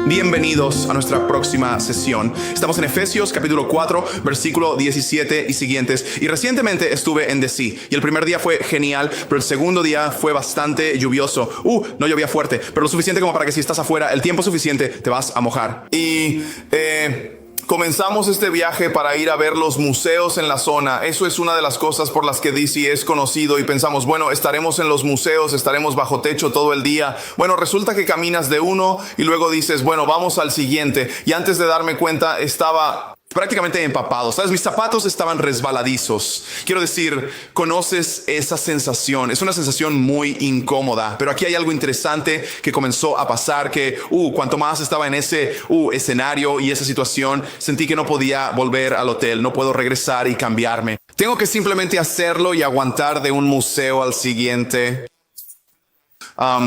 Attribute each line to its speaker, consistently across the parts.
Speaker 1: Bienvenidos a nuestra próxima sesión. Estamos en Efesios capítulo 4, versículo 17 y siguientes. Y recientemente estuve en DC. Y el primer día fue genial, pero el segundo día fue bastante lluvioso. No llovía fuerte, pero lo suficiente como para que si estás afuera, el tiempo suficiente, te vas a mojar. Y comenzamos este viaje para ir a ver los museos en la zona. Eso es una de las cosas por las que DC es conocido y pensamos, bueno, estaremos en los museos, estaremos bajo techo todo el día. Bueno, resulta que caminas de uno y luego dices, bueno, vamos al siguiente. Y antes de darme cuenta, estaba prácticamente empapado. ¿Sabes? Mis zapatos estaban resbaladizos. Quiero decir, conoces esa sensación. Es una sensación muy incómoda. Pero aquí hay algo interesante que comenzó a pasar, que cuanto más estaba en ese escenario y esa situación, sentí que no podía volver al hotel. No puedo regresar y cambiarme. Tengo que simplemente hacerlo y aguantar de un museo al siguiente.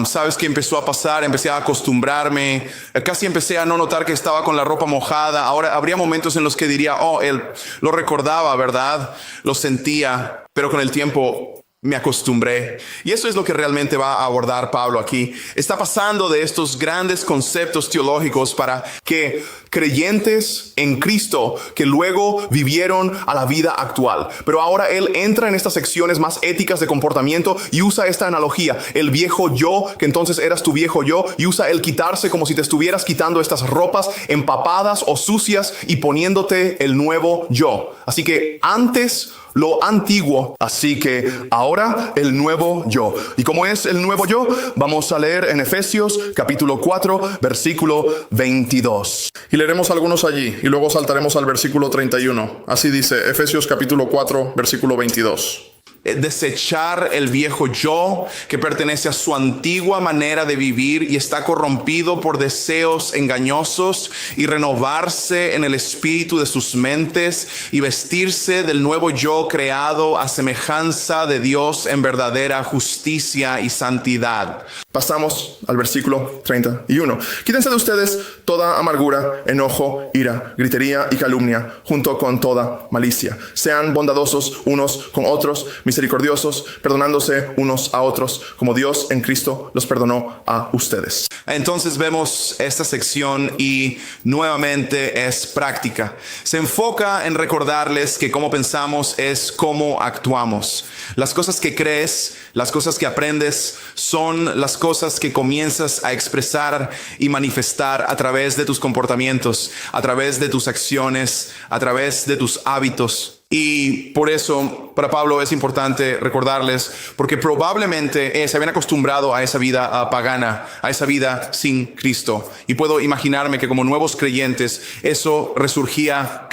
Speaker 1: ¿Sabes qué empezó a pasar? Empecé a acostumbrarme. Casi empecé a no notar que estaba con la ropa mojada. Ahora habría momentos en los que diría, él lo recordaba, ¿verdad? Lo sentía, pero con el tiempo me acostumbré. Y eso es lo que realmente va a abordar Pablo aquí. Está pasando de estos grandes conceptos teológicos para que creyentes en Cristo que luego vivieron a la vida actual. Pero ahora él entra en estas secciones más éticas de comportamiento y usa esta analogía. El viejo yo, que entonces eras tu viejo yo, y usa el quitarse como si te estuvieras quitando estas ropas empapadas o sucias y poniéndote el nuevo yo. Así que antes lo antiguo, así que ahora el nuevo yo. ¿Y cómo es el nuevo yo? Vamos a leer en Efesios capítulo 4, versículo 22. Y leeremos algunos allí y luego saltaremos al versículo 31. Así dice Efesios capítulo 4, versículo 22. Desechar el viejo yo que pertenece a su antigua manera de vivir y está corrompido por deseos engañosos, y renovarse en el espíritu de sus mentes y vestirse del nuevo yo creado a semejanza de Dios en verdadera justicia y santidad. Pasamos al versículo 31. Quítense de ustedes toda amargura, enojo, ira, gritería y calumnia, junto con toda malicia. Sean bondadosos unos con otros, misericordiosos, perdonándose unos a otros, como Dios en Cristo los perdonó a ustedes. Entonces vemos esta sección y nuevamente es práctica. Se enfoca en recordarles que cómo pensamos es cómo actuamos. Las cosas que crees, las cosas que aprendes, son las cosas que comienzas a expresar y manifestar a través de tus comportamientos, a través de tus acciones, a través de tus hábitos. Y por eso para Pablo es importante recordarles, porque probablemente se habían acostumbrado a esa vida pagana, a esa vida sin Cristo. Y puedo imaginarme que como nuevos creyentes eso resurgía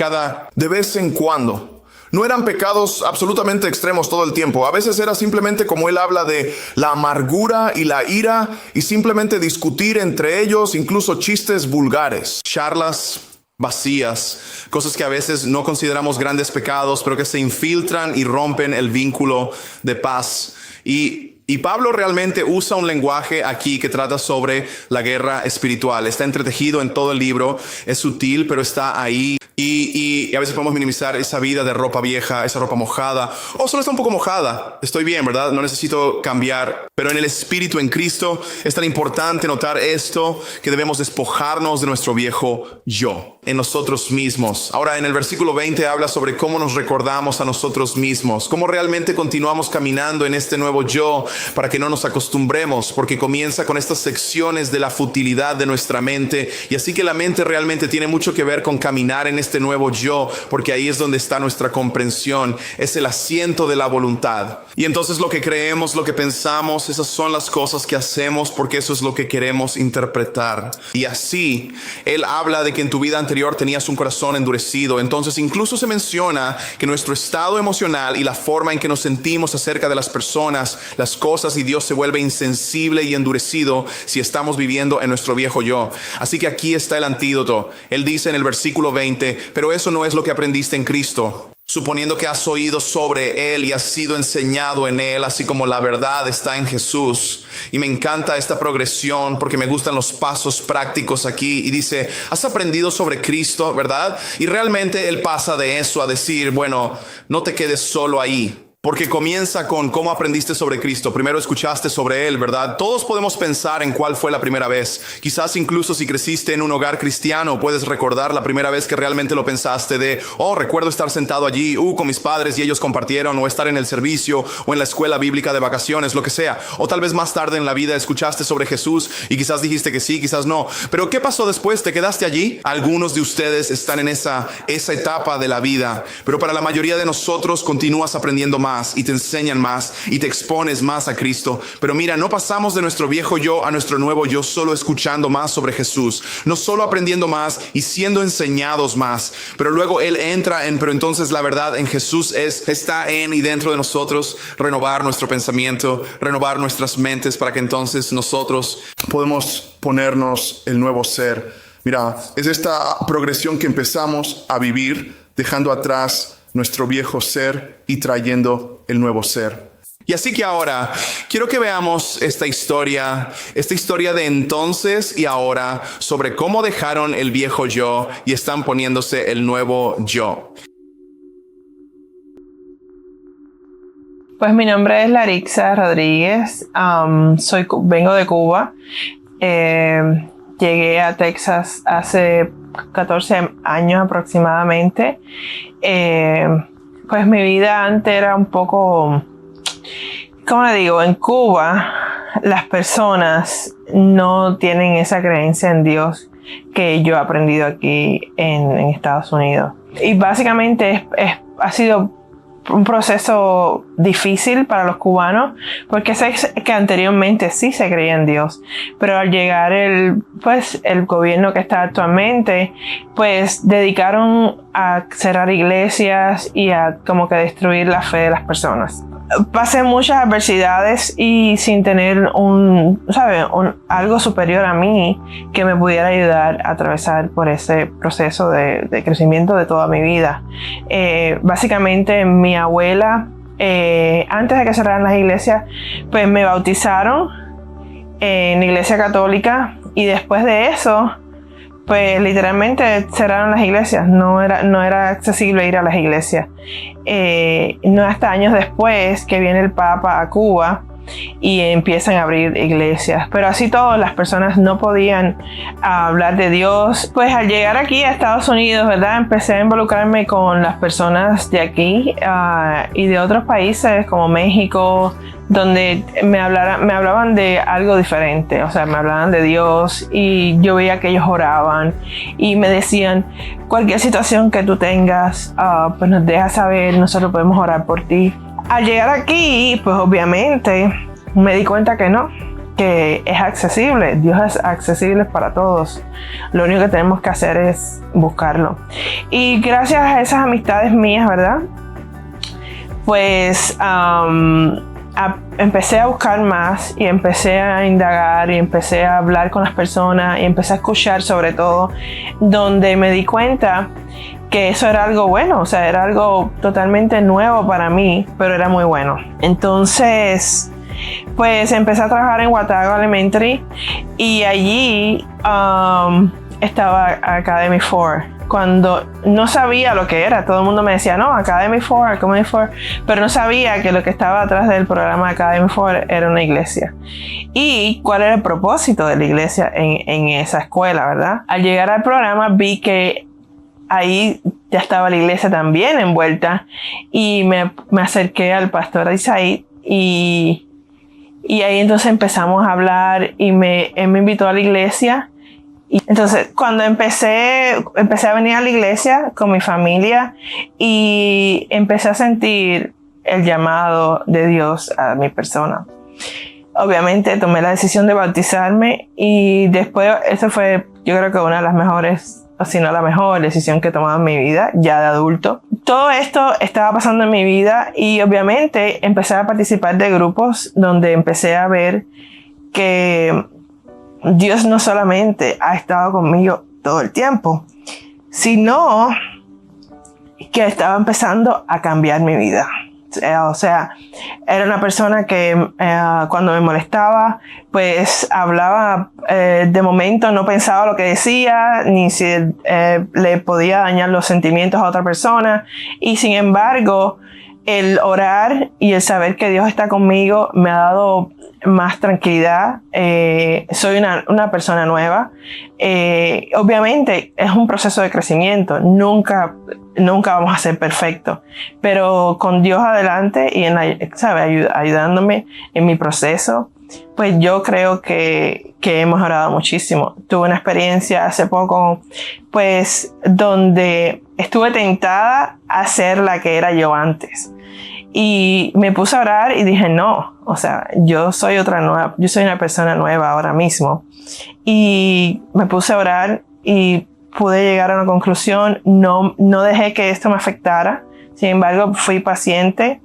Speaker 1: de vez en cuando. No eran pecados absolutamente extremos todo el tiempo. A veces era simplemente, como él habla, de la amargura y la ira, y simplemente discutir entre ellos, incluso chistes vulgares, charlas vacías, cosas que a veces no consideramos grandes pecados, pero que se infiltran y rompen el vínculo de paz. Y Pablo realmente usa un lenguaje aquí que trata sobre la guerra espiritual. Está entretejido en todo el libro, es sutil, pero está ahí. Y a veces podemos minimizar esa vida de ropa vieja, esa ropa mojada. Solo está un poco mojada. Estoy bien, ¿verdad? No necesito cambiar. Pero en el Espíritu, en Cristo, es tan importante notar esto, que debemos despojarnos de nuestro viejo yo, en nosotros mismos. Ahora, en el versículo 20 habla sobre cómo nos recordamos a nosotros mismos, cómo realmente continuamos caminando en este nuevo yo para que no nos acostumbremos, porque comienza con estas secciones de la futilidad de nuestra mente. Y así que la mente realmente tiene mucho que ver con caminar en este nuevo yo, porque ahí es donde está nuestra comprensión, es el asiento de la voluntad. Y entonces lo que creemos, lo que pensamos, esas son las cosas que hacemos, porque eso es lo que queremos interpretar. Y así, él habla de que en tu vida anterior tenías un corazón endurecido. Entonces incluso se menciona que nuestro estado emocional y la forma en que nos sentimos acerca de las personas, las cosas y Dios se vuelve insensible y endurecido si estamos viviendo en nuestro viejo yo. Así que aquí está el antídoto. Él dice en el versículo 20, pero eso no es lo que aprendiste en Cristo. suponiendo que has oído sobre Él y has sido enseñado en Él, así como la verdad está en Jesús. Y me encanta esta progresión porque me gustan los pasos prácticos aquí. Y dice, has aprendido sobre Cristo, ¿verdad? Y realmente Él pasa de eso a decir, bueno, no te quedes solo ahí. Porque comienza con cómo aprendiste sobre Cristo. Primero escuchaste sobre Él, ¿verdad? Todos podemos pensar en cuál fue la primera vez. Quizás incluso si creciste en un hogar cristiano, puedes recordar la primera vez que realmente lo pensaste de, oh, recuerdo estar sentado allí, con mis padres y ellos compartieron, o estar en el servicio, o en la escuela bíblica de vacaciones, lo que sea. O tal vez más tarde en la vida escuchaste sobre Jesús y quizás dijiste que sí, quizás no. Pero ¿qué pasó después? ¿Te quedaste allí? Algunos de ustedes están en esa etapa de la vida. Pero para la mayoría de nosotros continúas aprendiendo más. Y te enseñan más y te expones más a Cristo. Pero mira, no pasamos de nuestro viejo yo a nuestro nuevo yo solo escuchando más sobre Jesús, no solo aprendiendo más y siendo enseñados más, pero luego Él entra en, pero entonces la verdad en Jesús está en y dentro de nosotros, renovar nuestro pensamiento, renovar nuestras mentes para que entonces nosotros podemos ponernos el nuevo ser. Mira, es esta progresión que empezamos a vivir dejando atrás nuestro viejo ser y trayendo el nuevo ser. Y así que ahora quiero que veamos esta historia de entonces y ahora sobre cómo dejaron el viejo yo y están poniéndose el nuevo yo.
Speaker 2: Pues mi nombre es Larixa Rodríguez, vengo de Cuba. Llegué a Texas hace 14 años aproximadamente. Pues mi vida antes era un poco, ¿cómo le digo? En Cuba las personas no tienen esa creencia en Dios que yo he aprendido aquí en Estados Unidos. Y básicamente ha sido un proceso difícil para los cubanos, porque sé que anteriormente sí se creía en Dios, pero al llegar el gobierno que está actualmente, pues dedicaron a cerrar iglesias y a como que destruir la fe de las personas. Pasé muchas adversidades y sin tener algo superior a mí que me pudiera ayudar a atravesar por ese proceso de crecimiento de toda mi vida. Básicamente mi abuela, antes de que cerraran las iglesias, pues me bautizaron en la iglesia católica y después de eso, pues literalmente cerraron las iglesias, no era accesible ir a las iglesias. No hasta años después que viene el Papa a Cuba y empiezan a abrir iglesias. Pero así todas las personas no podían hablar de Dios. Pues al llegar aquí a Estados Unidos, ¿verdad? Empecé a involucrarme con las personas de aquí y de otros países como México, donde me hablaban de algo diferente, o sea, me hablaban de Dios y yo veía que ellos oraban y me decían, cualquier situación que tú tengas, pues nos dejas saber, nosotros podemos orar por ti. Al llegar aquí, pues obviamente me di cuenta que es accesible, Dios es accesible para todos. Lo único que tenemos que hacer es buscarlo. Y gracias a esas amistades mías, ¿verdad? Pues empecé a buscar más y empecé a indagar y empecé a hablar con las personas y empecé a escuchar sobre todo, donde me di cuenta que eso era algo bueno, o sea, era algo totalmente nuevo para mí, pero era muy bueno. Entonces, pues empecé a trabajar en Watauga Elementary y allí estaba Academy 4. Cuando no sabía lo que era, todo el mundo me decía, no, Academy 4, pero no sabía que lo que estaba atrás del programa Academy 4 era una iglesia. Y cuál era el propósito de la iglesia en esa escuela, ¿verdad? Al llegar al programa vi que ahí ya estaba la iglesia también envuelta y me acerqué al pastor Isaí y ahí entonces empezamos a hablar y él me invitó a la iglesia. Y entonces cuando empecé a venir a la iglesia con mi familia y empecé a sentir el llamado de Dios a mi persona. Obviamente tomé la decisión de bautizarme y después eso fue, yo creo que una de las mejores, o si no la mejor decisión que he tomado en mi vida, ya de adulto. Todo esto estaba pasando en mi vida y obviamente empecé a participar de grupos donde empecé a ver que Dios no solamente ha estado conmigo todo el tiempo, sino que estaba empezando a cambiar mi vida. O sea, era una persona que cuando me molestaba, pues hablaba de momento, no pensaba lo que decía, ni si le podía dañar los sentimientos a otra persona. Y sin embargo, el orar y el saber que Dios está conmigo me ha dado más tranquilidad. Soy una persona nueva. Obviamente es un proceso de crecimiento. Nunca vamos a ser perfectos, pero con Dios adelante y ayudándome en mi proceso, pues yo creo que he mejorado muchísimo. Tuve una experiencia hace poco, pues, donde estuve tentada a ser la que era yo antes. Y me puse a orar y dije, no, o sea, yo soy una persona nueva ahora mismo. Y me puse a orar y pude llegar a una conclusión. No dejé que esto me afectara. Sin embargo, fui paciente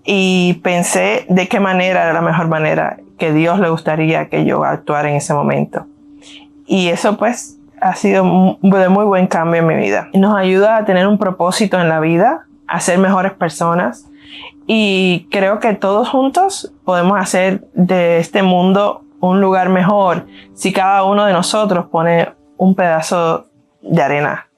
Speaker 2: y pensé de qué manera era la mejor manera que Dios le gustaría que yo actuara en ese momento. Y eso pues ha sido de muy buen cambio en mi vida. Nos ayuda a tener un propósito en la vida, a ser mejores personas. Y creo que todos juntos podemos hacer de este mundo un lugar mejor si cada uno de nosotros pone un pedazo de arena.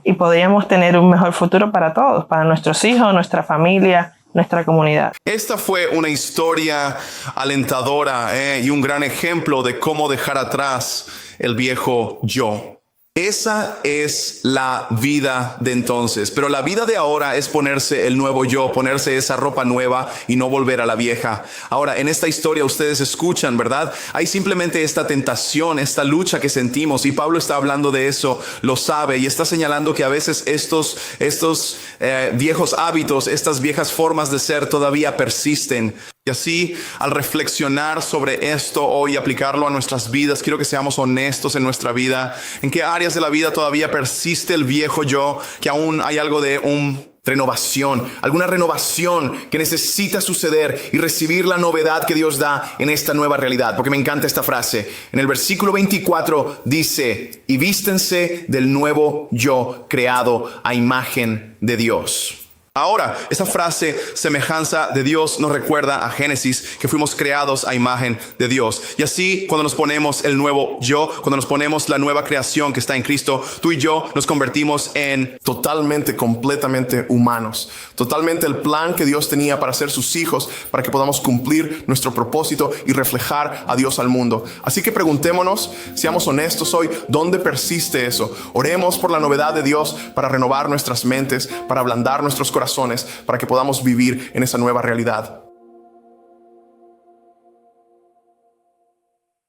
Speaker 2: Y podríamos tener un mejor futuro para todos, para nuestros hijos, nuestra familia, nuestra comunidad.
Speaker 1: Esta fue una historia alentadora y un gran ejemplo de cómo dejar atrás el viejo yo. Esa es la vida de entonces, pero la vida de ahora es ponerse el nuevo yo, ponerse esa ropa nueva y no volver a la vieja. Ahora, en esta historia ustedes escuchan, ¿verdad? Hay simplemente esta tentación, esta lucha que sentimos, y Pablo está hablando de eso, lo sabe, y está señalando que a veces estos viejos hábitos, estas viejas formas de ser todavía persisten. Y así, al reflexionar sobre esto hoy y aplicarlo a nuestras vidas, quiero que seamos honestos en nuestra vida. ¿En qué áreas de la vida todavía persiste el viejo yo? Que aún hay algo de alguna renovación que necesita suceder y recibir la novedad que Dios da en esta nueva realidad. Porque me encanta esta frase. En el versículo 24 dice, y vístense del nuevo yo creado a imagen de Dios. Ahora, esa frase, semejanza de Dios, nos recuerda a Génesis, que fuimos creados a imagen de Dios. Y así, cuando nos ponemos el nuevo yo, cuando nos ponemos la nueva creación que está en Cristo, tú y yo nos convertimos en totalmente, completamente humanos. Totalmente el plan que Dios tenía para ser sus hijos, para que podamos cumplir nuestro propósito y reflejar a Dios al mundo. Así que preguntémonos, seamos honestos hoy, ¿dónde persiste eso? Oremos por la novedad de Dios para renovar nuestras mentes, para ablandar nuestros corazones, para que podamos vivir en esa nueva realidad.